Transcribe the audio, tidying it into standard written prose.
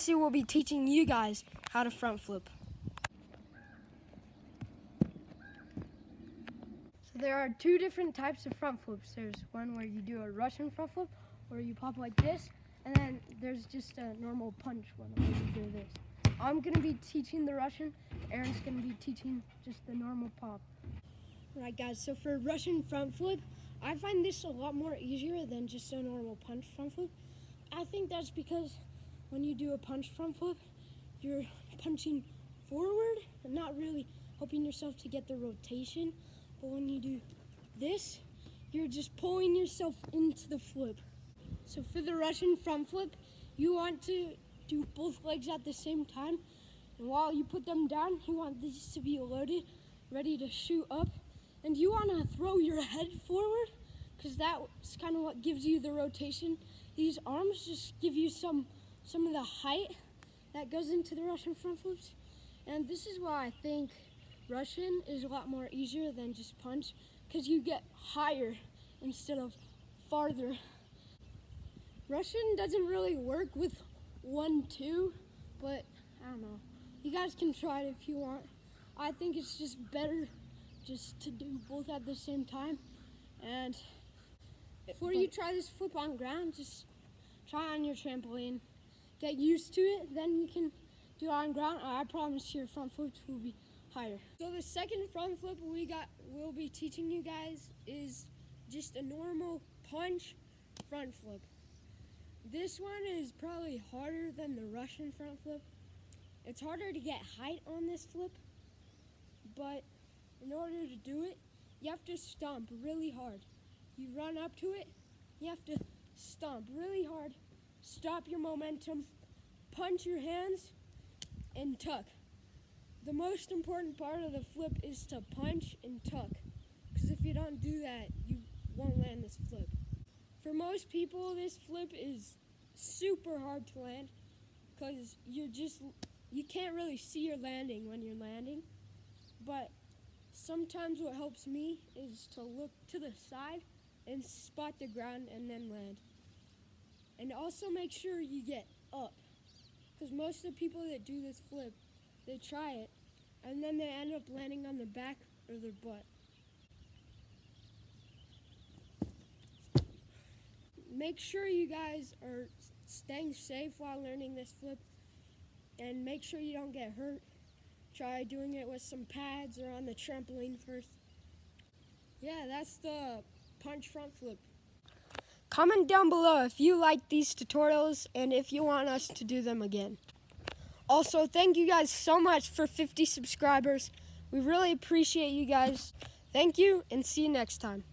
Jesse will be teaching you guys how to front flip. So there are two different types of front flips. There's one where you do a Russian front flip, where you pop like this, and then there's just a normal punch one where you do this. I'm gonna be teaching the Russian, Aaron's gonna be teaching just the normal pop. Alright guys, so for Russian front flip, I find this a lot more easier than just a normal punch front flip. I think that's because when you do a punch front flip, you're punching forward and not really helping yourself to get the rotation. But when you do this, you're just pulling yourself into the flip. So for the Russian front flip, you want to do both legs at the same time. And while you put them down, you want these to be loaded, ready to shoot up. And you want to throw your head forward, because that's kind of what gives you the rotation. These arms just give you some of the height that goes into the Russian front flips. And this is why I think Russian is a lot more easier than just punch, because you get higher instead of farther. Russian doesn't really work with 1-2, but I don't know. You guys can try it if you want. I think it's just better just to do both at the same time. And before you try this flip on ground, just try on your trampoline. Get used to it, then you can do it on ground. I promise your front flips will be higher. So the second front flip we'll be teaching you guys is just a normal punch front flip. This one is probably harder than the Russian front flip. It's harder to get height on this flip, but in order to do it, you have to stomp really hard. You run up to it, you have to stomp really hard, stop your momentum, punch your hands, and tuck. The most important part of the flip is to punch and tuck, because if you don't do that, you won't land this flip. For most people, this flip is super hard to land, because you can't really see your landing when you're landing. But sometimes what helps me is to look to the side and spot the ground and then land. And also make sure you get up, because most of the people that do this flip, they try it and then they end up landing on their back or their butt. Make sure you guys are staying safe while learning this flip, and make sure you don't get hurt. Try doing it with some pads or on the trampoline first. Yeah, that's the punch front flip. Comment down below if you like these tutorials and if you want us to do them again. Also, thank you guys so much for 50 subscribers. We really appreciate you guys. Thank you, and see you next time.